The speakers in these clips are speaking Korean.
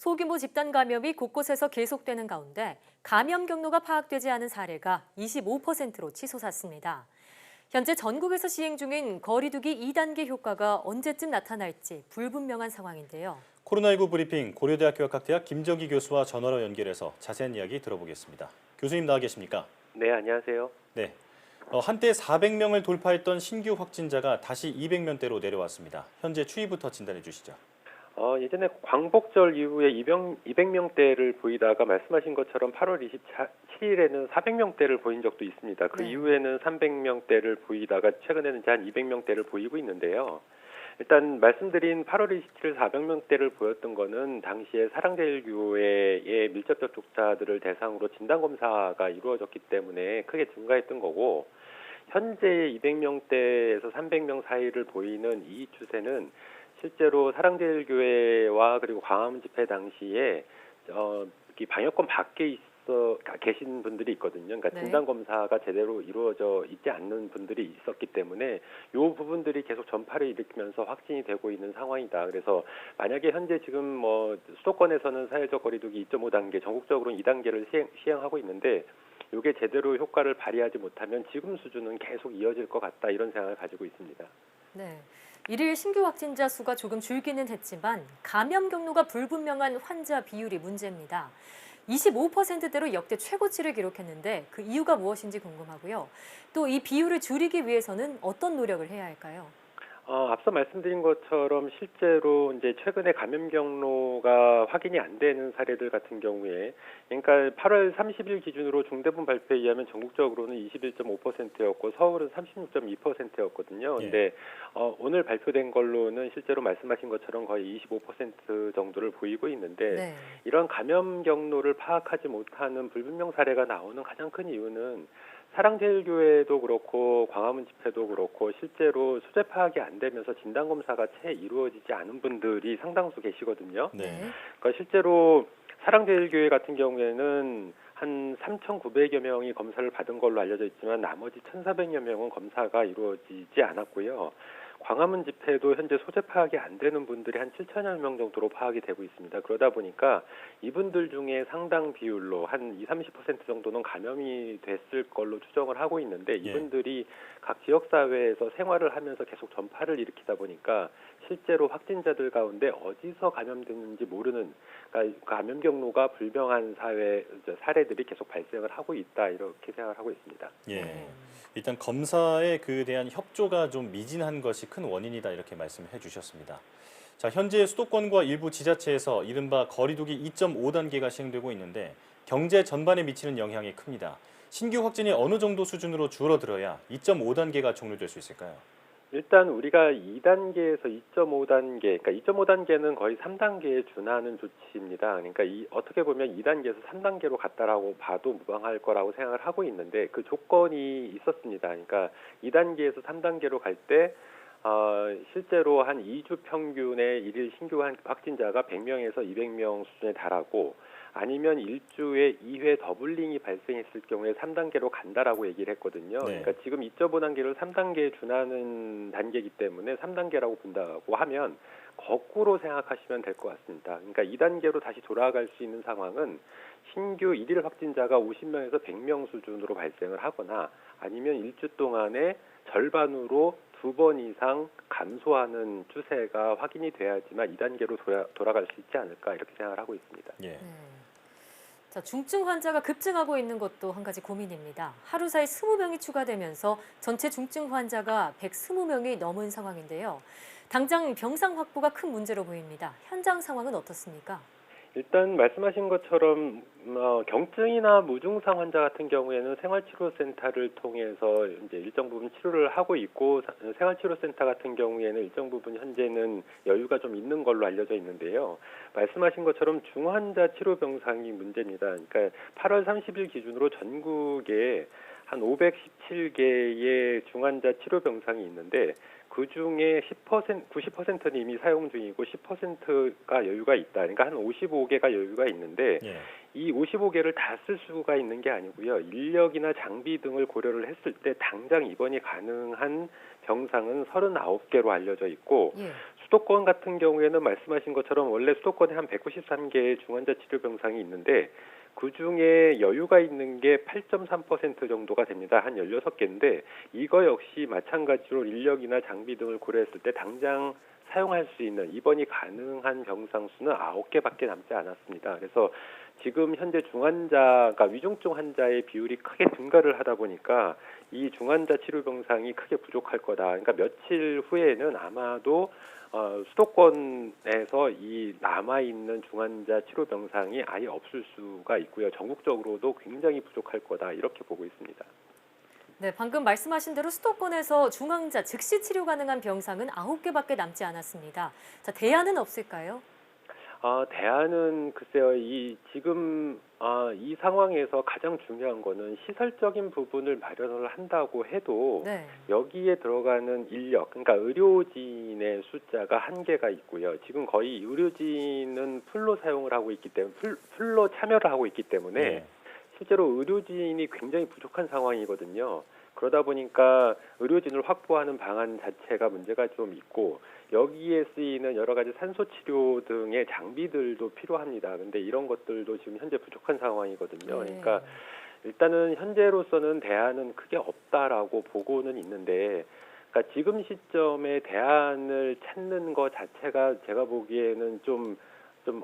소규모 집단 감염이 곳곳에서 계속되는 가운데 감염 경로가 파악되지 않은 사례가 25%로 치솟았습니다. 현재 전국에서 시행 중인 거리두기 2단계 효과가 언제쯤 나타날지 불분명한 상황인데요. 코로나19 브리핑 고려대학교 학대학 김정기 교수와 전화로 연결해서 자세한 이야기 들어보겠습니다. 교수님 나와 계십니까? 네, 안녕하세요. 네. 한때 400명을 돌파했던 신규 확진자가 다시 200명대로 내려왔습니다. 현재 추이부터 진단해 주시죠. 예전에 광복절 이후에 200명대를 보이다가 말씀하신 것처럼 8월 27일에는 400명대를 보인 적도 있습니다. 그 이후에는 300명대를 보이다가 최근에는 이제 한 200명대를 보이고 있는데요. 일단 말씀드린 8월 27일 400명대를 보였던 거는 당시에 사랑제일교회의 밀접 접촉자들을 대상으로 진단검사가 이루어졌기 때문에 크게 증가했던 거고, 현재 200명대에서 300명 사이를 보이는 이 추세는 실제로 사랑제일교회와 그리고 광화문 집회 당시에 이 방역권 밖에 있어 계신 분들이 있거든요. 그러니까 진단 검사가 제대로 이루어져 있지 않는 분들이 있었기 때문에 이 부분들이 계속 전파를 일으키면서 확진이 되고 있는 상황이다. 그래서 만약에 현재 지금 수도권에서는 사회적 거리두기 2.5단계, 전국적으로는 2단계를 시행하고 있는데, 이게 제대로 효과를 발휘하지 못하면 지금 수준은 계속 이어질 것 같다, 이런 생각을 가지고 있습니다. 네. 일일 신규 확진자 수가 조금 줄기는 했지만 감염 경로가 불분명한 환자 비율이 문제입니다. 25%대로 역대 최고치를 기록했는데 그 이유가 무엇인지 궁금하고요. 또 이 비율을 줄이기 위해서는 어떤 노력을 해야 할까요? 앞서 말씀드린 것처럼 실제로 이제 최근에 감염 경로가 확인이 안 되는 사례들 같은 경우에, 그러니까 8월 30일 기준으로 중대본 발표에 의하면 전국적으로는 21.5%였고 서울은 36.2%였거든요. 근데 오늘 발표된 걸로는 실제로 말씀하신 것처럼 거의 25% 정도를 보이고 있는데, 이런 감염 경로를 파악하지 못하는 불분명 사례가 나오는 가장 큰 이유는 사랑제일교회도 그렇고 광화문 집회도 그렇고 실제로 수재 파악이 안 되면서 진단검사가 채 이루어지지 않은 분들이 상당수 계시거든요. 그러니까 실제로 사랑제일교회 같은 경우에는 한 3,900여 명이 검사를 받은 걸로 알려져 있지만 나머지 1,400여 명은 검사가 이루어지지 않았고요. 광화문 집회도 현재 소재 파악이 안 되는 분들이 한 7천여 명 정도로 파악이 되고 있습니다. 그러다 보니까 이분들 중에 상당 비율로 한 20-30% 정도는 감염이 됐을 걸로 추정을 하고 있는데, 이분들이 각 지역사회에서 생활을 하면서 계속 전파를 일으키다 보니까 실제로 확진자들 가운데 어디서 감염됐는지 모르는, 그러니까 감염 경로가 불명한 사례들이 계속 발생을 하고 있다, 이렇게 생각을 하고 있습니다. 일단 검사에 그에 대한 협조가 좀 미진한 것이 큰 원인이다, 이렇게 말씀해 주셨습니다. 자, 현재 수도권과 일부 지자체에서 이른바 거리두기 2.5단계가 시행되고 있는데 경제 전반에 미치는 영향이 큽니다. 신규 확진이 어느 정도 수준으로 줄어들어야 2.5단계가 종료될 수 있을까요? 일단 우리가 2단계에서 2.5단계, 그러니까 2.5단계는 거의 3단계에 준하는 조치입니다. 그러니까 어떻게 보면 2단계에서 3단계로 갔다라고 봐도 무방할 거라고 생각을 하고 있는데, 그 조건이 있었습니다. 그러니까 2단계에서 3단계로 갈 때 실제로 한 2주 평균의 일일 신규 확진자가 100명에서 200명 수준에 달하고, 아니면 일주에 2회 더블링이 발생했을 경우에 3단계로 간다라고 얘기를 했거든요. 그러니까 지금 2.5단계를 3단계에 준하는 단계이기 때문에 3단계라고 본다고 하면 거꾸로 생각하시면 될 것 같습니다. 그러니까 2단계로 다시 돌아갈 수 있는 상황은 신규 일일 확진자가 50명에서 100명 수준으로 발생을 하거나, 아니면 일주 동안에 절반으로 2번 이상 감소하는 추세가 확인이 돼야지만 2단계로 돌아갈 수 있지 않을까, 이렇게 생각을 하고 있습니다. 자, 중증 환자가 급증하고 있는 것도 한 가지 고민입니다. 하루 사이 20명이 추가되면서 전체 중증 환자가 120명이 넘은 상황인데요. 당장 병상 확보가 큰 문제로 보입니다. 현장 상황은 어떻습니까? 일단 말씀하신 것처럼 경증이나 무증상 환자 같은 경우에는 생활치료센터를 통해서 이제 일정 부분 치료를 하고 있고, 생활치료센터 같은 경우에는 일정 부분 현재는 여유가 좀 있는 걸로 알려져 있는데요. 말씀하신 것처럼 중환자 치료 병상이 문제입니다. 그러니까 8월 30일 기준으로 전국에 한 517개의 중환자 치료 병상이 있는데, 그 중에 90%는 이미 사용 중이고 10%가 여유가 있다. 그러니까 한 55개가 여유가 있는데, 이 55개를 다 쓸 수가 있는 게 아니고요. 인력이나 장비 등을 고려를 했을 때 당장 입원이 가능한 병상은 39개로 알려져 있고 예. 수도권 같은 경우에는 말씀하신 것처럼 원래 수도권에 한 193개의 중환자 치료 병상이 있는데 그중에 여유가 있는 게 8.3% 정도가 됩니다. 한 16개인데 이거 역시 마찬가지로 인력이나 장비 등을 고려했을 때 당장 사용할 수 있는 입원이 가능한 병상 수는 9개밖에 남지 않았습니다. 그래서 지금 현재 중환자, 그러니까 위중증 환자의 비율이 크게 증가를 하다 보니까 이 중환자 치료 병상이 크게 부족할 거다. 그러니까 며칠 후에는 아마도 수도권에서 이 남아있는 중환자 치료 병상이 아예 없을 수가 있고요. 전국적으로도 굉장히 부족할 거다. 이렇게 보고 있습니다. 네, 방금 말씀하신 대로 수도권에서 중환자 즉시 치료 가능한 병상은 9개밖에 남지 않았습니다. 자, 대안은 없을까요? 대안은 글쎄요. 지금 이 상황에서 가장 중요한 거는 시설적인 부분을 마련을 한다고 해도 네. 여기에 들어가는 인력, 그러니까 의료진의 숫자가 한계가 있고요. 지금 거의 의료진은 풀로 사용을 하고 있기 때문에 풀로 참여를 하고 있기 때문에 예. 실제로 의료진이 굉장히 부족한 상황이거든요. 그러다 보니까 의료진을 확보하는 방안 자체가 문제가 좀 있고 여기에 쓰이는 여러 가지 산소 치료 등의 장비들도 필요합니다. 근데 이런 것들도 지금 현재 부족한 상황이거든요. 네. 그러니까 일단은 현재로서는 대안은 크게 없다라고 보고는 있는데 그러니까 지금 시점에 대안을 찾는 것 자체가 제가 보기에는 좀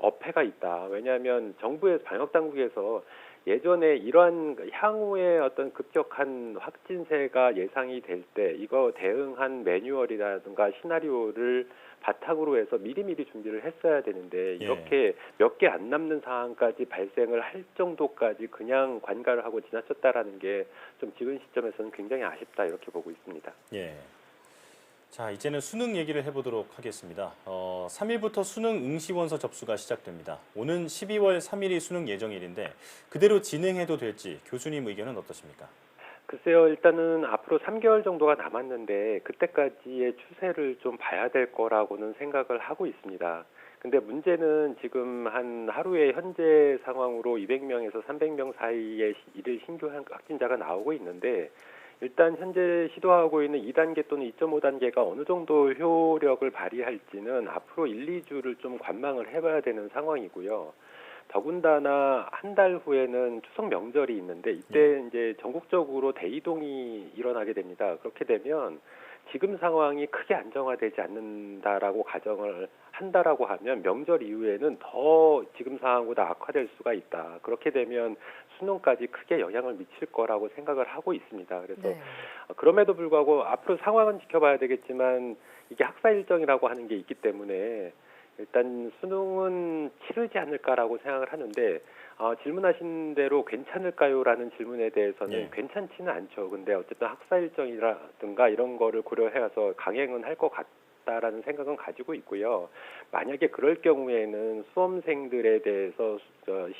어폐가 있다. 왜냐하면 정부에서 방역 당국에서 예전에 이러한 향후의 어떤 급격한 확진세가 예상이 될 때 이거 대응한 매뉴얼이라든가 시나리오를 바탕으로 해서 미리미리 준비를 했어야 되는데 이렇게 몇 개 안 남는 상황까지 발생을 할 정도까지 그냥 관가를 하고 지나쳤다라는 게 좀 지금 시점에서는 굉장히 아쉽다 이렇게 보고 있습니다. 예. 자, 이제는 수능 얘기를 해보도록 하겠습니다. 3일부터 수능 응시원서 접수가 시작됩니다. 오는 12월 3일이 수능 예정일인데 그대로 진행해도 될지 교수님 의견은 어떠십니까? 글쎄요, 일단은 앞으로 3개월 정도가 남았는데 그때까지의 추세를 좀 봐야 될 거라고는 생각을 하고 있습니다. 근데 문제는 지금 한 하루에 현재 상황으로 200명에서 300명 사이의 일일 신규 확진자가 나오고 있는데 일단 현재 시도하고 있는 2단계 또는 2.5단계가 어느 정도 효력을 발휘할지는 앞으로 1, 2주를 좀 관망을 해봐야 되는 상황이고요. 더군다나 한 달 후에는 추석 명절이 있는데 이때 이제 전국적으로 대이동이 일어나게 됩니다. 그렇게 되면 지금 상황이 크게 안정화되지 않는다라고 가정을 한다라고 하면 명절 이후에는 더 지금 상황보다 악화될 수가 있다. 그렇게 되면 수능까지 크게 영향을 미칠 거라고 생각을 하고 있습니다. 그래서 네. 그럼에도 불구하고 앞으로 상황은 지켜봐야 되겠지만 이게 학사 일정이라고 하는 게 있기 때문에 일단 수능은 치르지 않을까라고 생각을 하는데 질문하신 대로 괜찮을까요라는 질문에 대해서는 예. 괜찮지는 않죠. 근데 어쨌든 학사 일정이라든가 이런 거를 고려해서 강행은 할 것 같다라는 생각은 가지고 있고요. 만약에 그럴 경우에는 수험생들에 대해서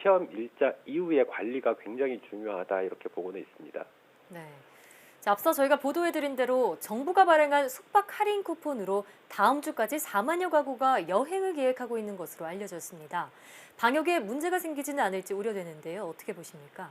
시험 일자 이후의 관리가 굉장히 중요하다 이렇게 보고는 있습니다. 네. 자, 앞서 저희가 보도해드린 대로 정부가 발행한 숙박 할인 쿠폰으로 다음 주까지 4만여 가구가 여행을 계획하고 있는 것으로 알려졌습니다. 방역에 문제가 생기지는 않을지 우려되는데요. 어떻게 보십니까?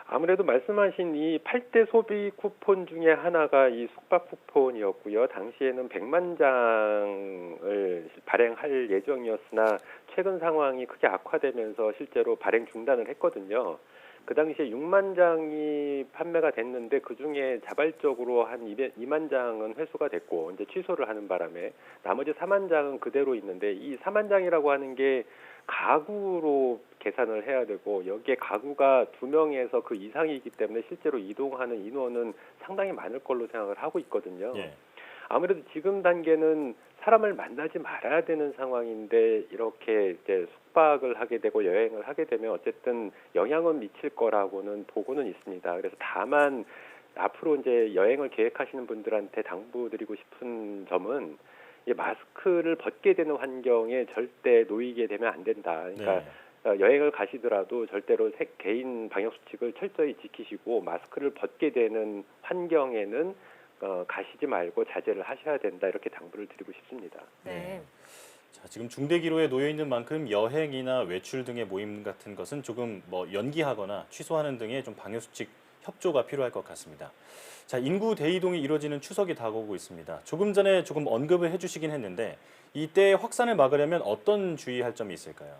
아무래도 말씀하신 이 8대 소비 쿠폰 중에 하나가 이 숙박 쿠폰이었고요. 당시에는 100만 장을 발행할 예정이었으나 최근 상황이 크게 악화되면서 실제로 발행 중단을 했거든요. 그 당시에 6만 장이 판매가 됐는데 그중에 자발적으로 한 2만 장은 회수가 됐고 이제 취소를 하는 바람에 나머지 4만 장은 그대로 있는데 이 4만 장이라고 하는 게 가구로 계산을 해야 되고 여기에 가구가 2명에서 그 이상이기 때문에 실제로 이동하는 인원은 상당히 많을 걸로 생각을 하고 있거든요. 예. 아무래도 지금 단계는 사람을 만나지 말아야 되는 상황인데 이렇게 이제 숙박을 하게 되고 여행을 하게 되면 어쨌든 영향은 미칠 거라고는 보고는 있습니다. 그래서 다만 앞으로 이제 여행을 계획하시는 분들한테 당부드리고 싶은 점은 이 마스크를 벗게 되는 환경에 절대 놓이게 되면 안 된다. 그러니까 여행을 가시더라도 절대로 개인 방역 수칙을 철저히 지키시고 마스크를 벗게 되는 환경에는 가시지 말고 자제를 하셔야 된다 이렇게 당부를 드리고 싶습니다. 네. 자, 지금 중대기로에 놓여 있는 만큼 여행이나 외출 등의 모임 같은 것은 조금 연기하거나 취소하는 등의 좀 방역수칙 협조가 필요할 것 같습니다. 자, 인구 대이동이 이뤄지는 추석이 다가오고 있습니다. 조금 전에 조금 언급을 해주시긴 했는데 이때 확산을 막으려면 어떤 주의할 점이 있을까요?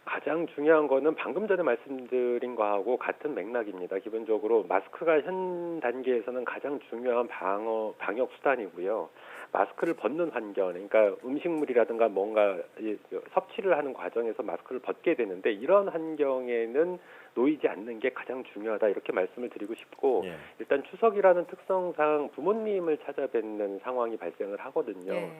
가장 중요한 거는 방금 전에 말씀드린 거하고 같은 맥락입니다. 기본적으로 마스크가 현 단계에서는 가장 중요한 방역 수단이고요. 마스크를 벗는 환경, 그러니까 음식물이라든가 뭔가 섭취를 하는 과정에서 마스크를 벗게 되는데 이런 환경에는 놓이지 않는 게 가장 중요하다 이렇게 말씀을 드리고 싶고 예. 일단 추석이라는 특성상 부모님을 찾아뵙는 상황이 발생을 하거든요. 예.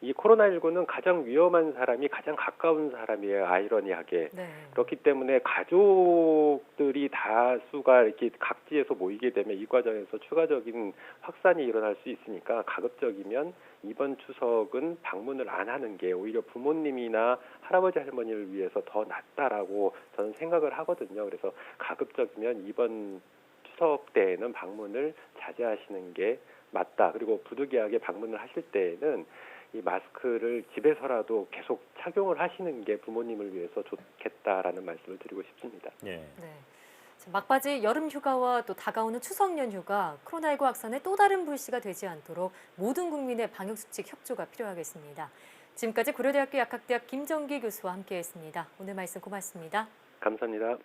이 코로나19는 가장 위험한 사람이 가장 가까운 사람이에요. 아이러니하게. 네. 그렇기 때문에 가족들이 다수가 이렇게 각지에서 모이게 되면 이 과정에서 추가적인 확산이 일어날 수 있으니까 가급적이면 이번 추석은 방문을 안 하는 게 오히려 부모님이나 할아버지 할머니를 위해서 더 낫다라고 저는 생각을 하거든요. 그래서 가급적이면 이번 추석 때에는 방문을 자제하시는 게 맞다. 그리고 부득이하게 방문을 하실 때에는 이 마스크를 집에서라도 계속 착용을 하시는 게 부모님을 위해서 좋겠다라는 말씀을 드리고 싶습니다. 예. 네. 자, 막바지 여름 휴가와 또 다가오는 추석 연휴가 코로나19 확산의 또 다른 불씨가 되지 않도록 모든 국민의 방역수칙 협조가 필요하겠습니다. 지금까지 고려대학교 약학대학 김정기 교수와 함께했습니다. 오늘 말씀 고맙습니다. 감사합니다.